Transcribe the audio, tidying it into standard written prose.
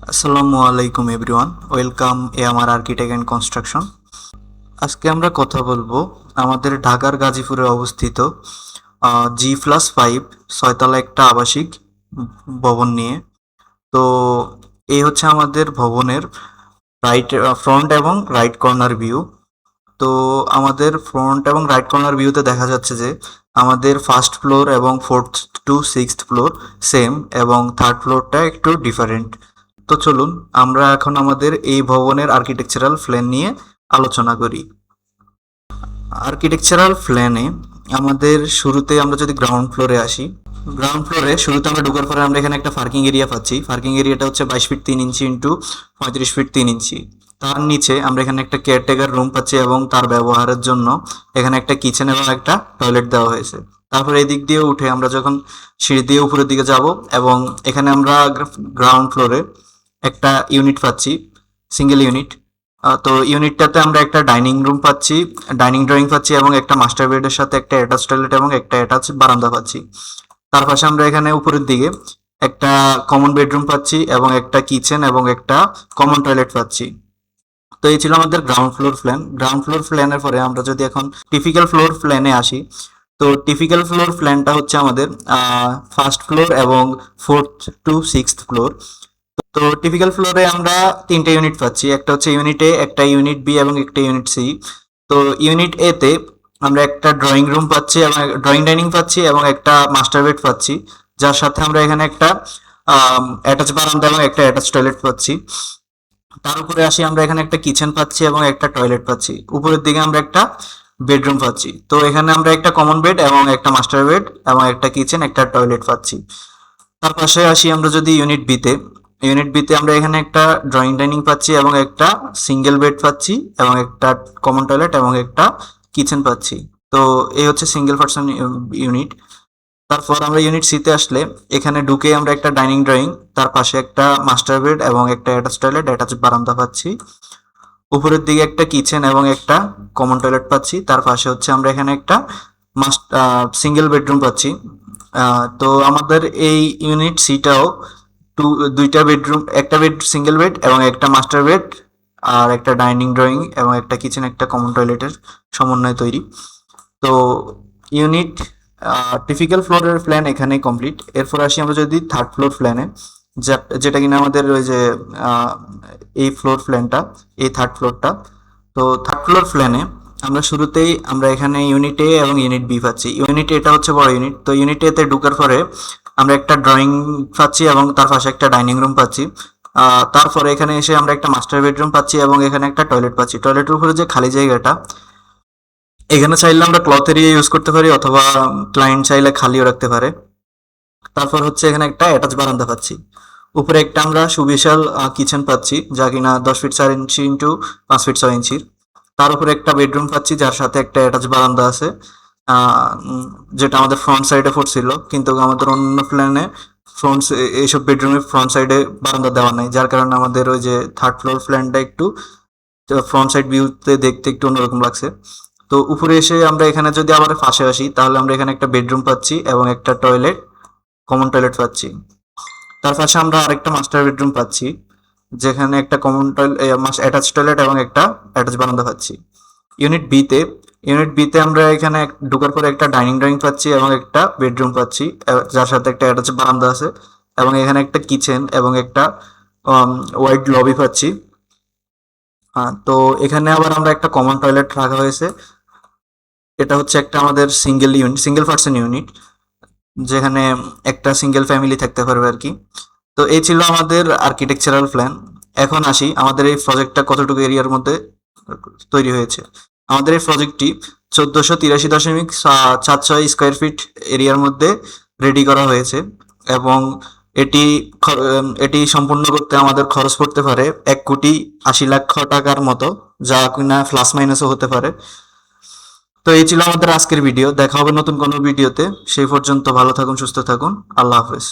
আসসালামু আলাইকুম everyone, welcome আমার আর্কিটেক্ট অ্যান্ড কনস্ট্রাকশন। আজকে আমরা কথা বলবো আমাদের ঢাকার গাজীপুরে অবস্থিত G+5 ছয়তলা একটা আবাসিক ভবন নিয়ে। তো এই হচ্ছে আমাদের ভবনের ফ্রন্ট এবং রাইট কর্নার ভিউ। তো আমাদের ফ্রন্ট এবং রাইট কর্নার ভিউতে দেখা যাচ্ছে যে আমাদের ফার্স্ট ফ্লোর এবং fourth to sixth floor same এবং থার্ড ফ্লোরটা একটু ডিফারেন্ট। তো চলুন আমরা এখন আমাদের এই ভবনের আর্কিটেকচারাল প্ল্যান নিয়ে আলোচনা করি। আর্কিটেকচারাল প্ল্যানে আমাদের শুরুতে আমরা যদি গ্রাউন্ড ফ্লোরে আসি, গ্রাউন্ড ফ্লোরে শুরুতে আমরা ঢোকার পরে আমরা এখানে একটা পার্কিং এরিয়া পাচ্ছি। পার্কিং এরিয়াটা হচ্ছে 22 ফিট 3 ইঞ্চি ইন্টু 35 ফিট 3 ইঞ্চি। তার নিচে আমরা এখানে একটা কেয়ারটেকার রুম পাচ্ছি এবং তার ব্যবহারের জন্য এখানে একটা কিচেন এবং একটা টয়লেট দেওয়া হয়েছে। তারপরে এই দিক দিয়ে উঠে আমরা যখন সিঁড়ি দিয়ে উপরের দিকে যাব এবং এখানে আমরা গ্রাউন্ড ফ্লোরে একটা ইউনিট পাচ্ছি, সিঙ্গেল ইউনিট। তো ইউনিটটাতে আমরা একটা ডাইনিং রুম পাচ্ছি, ডাইনিং ড্রয়িং পাচ্ছি এবং একটা মাস্টার বেডের সাথে একটা অ্যাটাচ টয়লেট এবং একটা অ্যাটাচ বারান্দা পাচ্ছি। তার পাশে আমরা এখানে উপরের দিকে একটা কমন বেডরুম পাচ্ছি এবং একটা কিচেন এবং একটা কমন টয়লেট পাচ্ছি। তো এই ছিল আমাদের ground floor plan. Ground floor প্ল্যানের পরে আমরা যদি এখন টিপিক্যাল ফ্লোর প্ল্যানে আসি, তো টিপিক্যাল ফ্লোর প্ল্যানটা হচ্ছে আমাদের ফার্স্ট ফ্লোর এবং ফোর্থ টু সিক্সথ ফ্লোর। তো টিপিক্যাল ফ্লোরে আমরা তিনটে ইউনিট পাচ্ছি, একটা হচ্ছে ইউনিট এ, একটা ইউনিট বি এবং একটা ইউনিট সি। তো ইউনিট এ তে আমরা একটা ড্রয়িং রুম পাচ্ছি এবং ড্রয়িং ডাইনিং পাচ্ছি এবং একটা মাস্টার বেড পাচ্ছি, যার সাথে আমরা এখানে একটা অ্যাটাচ বারান্দা এবং একটা অ্যাটাচ টয়লেট পাচ্ছি। তার উপরে আসি, আমরা এখানে একটা কিচেন পাচ্ছি এবং একটা টয়লেট পাচ্ছি। উপরের দিকে আমরা একটা বেডরুম পাচ্ছি। তো এখানে আমরা একটা কমন বেড এবং একটা মাস্টার বেড এবং একটা কিচেন একটা টয়লেট পাচ্ছি। তার পাশে আসি আমরা যদি ইউনিট বিতে, ইউনিট বিতে আমরা এখানে একটা ড্রয়িং ডাইনিং পাচ্ছি এবং একটা সিঙ্গেল বেড পাচ্ছি এবং একটা কমন টয়লেট এবং একটা কিচেন পাচ্ছি। তো এই হচ্ছে সিঙ্গেল পার্সন ইউনিট। তারপর আমরা ইউনিট সিতে আসলে এখানে ঢুকে আমরা একটা ডাইনিং ড্রয়িং, তার পাশে একটা মাস্টার বেড এবং একটা অ্যাটাচ টয়লেট অ্যাটাচ বারান্দা পাচ্ছি। উপরের দিকে একটা কিচেন এবং একটা কমন টয়লেট পাচ্ছি। তার পাশে হচ্ছে আমরা এখানে একটা সিঙ্গেল বেডরুম পাচ্ছি। তো আমাদের এই ইউনিট সিটাও দুইটা বেডরুম, একটা বেড সিঙ্গেল বেড এবং একটা মাস্টার বেড আর একটা ডাইনিং ড্রয়িং এবং একটা কিচেন একটা কমন টয়লেটের সমন্বয়ে তৈরি। তো ইউনিট টিপিক্যাল ফ্লোরের প্ল্যান এখানে কমপ্লিট। এরপর আসি আমরা যদি থার্ড ফ্লোর প্ল্যানে, যেটা কিনা আমাদের ওই যে এই ফ্লোর প্ল্যানটা, এই থার্ড ফ্লোরটা। তো থার্ড ফ্লোর প্ল্যানে আমরা শুরুতেই আমরা এখানে ইউনিট এ এবং ইউনিট বি পাচ্ছি। ইউনিট এটা হচ্ছে বড় ইউনিট। তো ইউনিট এতে ঢুকার পরে আমরা একটা ড্রয়িং পাচ্ছি এবং তার পাশে একটা ডাইনিং রুম পাচ্ছি। তারপরে এখানে এসে আমরা একটা মাস্টার বেডরুম পাচ্ছি এবং এখানে একটা টয়লেট পাচ্ছি। টয়লেটের উপরে যে খালি জায়গাটা, এখানে চাইলে আমরা ক্লথ এরিয়া ইউজ করতে পারি অথবা ক্লায়েন্ট চাইলে খালিও রাখতে পারে। তারপর হচ্ছে এখানে একটা অ্যাটাচ বারান্দা পাচ্ছি। উপরে একটা আমরা সুবিশাল কিচেন পাচ্ছি, যা কিনা 10 ফিট 4 ইঞ্চি ইন্টু 5 ফিট 6 ইঞ্চির। তার উপরে একটা বেডরুম পাচ্ছি যার সাথে একটা অ্যাটাচ বারান্দা আছে, যেটা আমাদের ফ্রন্ট সাইডে পড়ছিল, কিন্তু আমাদের অন্য প্ল্যানে ফ্রন্ট এইসব বেডরুমের ফ্রন্ট সাইডে বারান্দা দেওয়া নাই, যার কারণে আমাদের ওই যে থার্ড ফ্লোর প্ল্যানটা একটু ফ্রন্ট সাইড ভিউতে দেখতে একটু অন্যরকম লাগছে। তো উপরে এসে আমরা এখানে যদি আবার পাশে আসি, তাহলে আমরা এখানে একটা বেডরুম পাচ্ছি এবং একটা টয়লেট, কমন টয়লেট পাচ্ছি। তার পাশে আমরা আরেকটা মাস্টার বেডরুম পাচ্ছি, যেখানে একটা কমন টয়লেট, অ্যাটাচ টয়লেট এবং একটা অ্যাটাচ বারান্দা পাচ্ছি। ইউনিট বিতে, ইউনিট বিতে আমরা এখানে ঢোকার পরে একটা ডাইনিং ড্রয়িং পাচ্ছি এবং একটা বেডরুম পাচ্ছি, যার সাথে একটা অ্যাটাচ বারান্দা আছে এবং এখানে একটা কিচেন এবং একটা ওয়াইড লবি পাচ্ছি। তো এখানে আবার আমরা একটা কমন টয়লেট রাখা হয়েছে। এটা হচ্ছে একটা আমাদের সিঙ্গেল পার্সন ইউনিট, যেখানে একটা সিঙ্গেল ফ্যামিলি থাকতে পারবে আর কি। তো এই ছিল আমাদের আর্কিটেকচারাল প্ল্যান। এখন আসি আমাদের এই প্রজেক্টটা কতটুকু এরিয়ার মধ্যে তৈরি হয়েছে। আমাদের এই প্রজেক্টটি 1483.76 স্কোয়ার ফিট এরিয়ার মধ্যে রেডি করা হয়েছে এবং এটি এটি সম্পূর্ণ করতে আমাদের খরচ পড়তে পারে 1,80,00,000 টাকার মতো, যা কিনা প্লাস মাইনাসও হতে পারে। তো এই ছিল আমাদের আজকের ভিডিও। দেখা হবে নতুন কোনো ভিডিওতে। সেই পর্যন্ত ভালো থাকুন, সুস্থ থাকুন। আল্লাহ হাফেজ।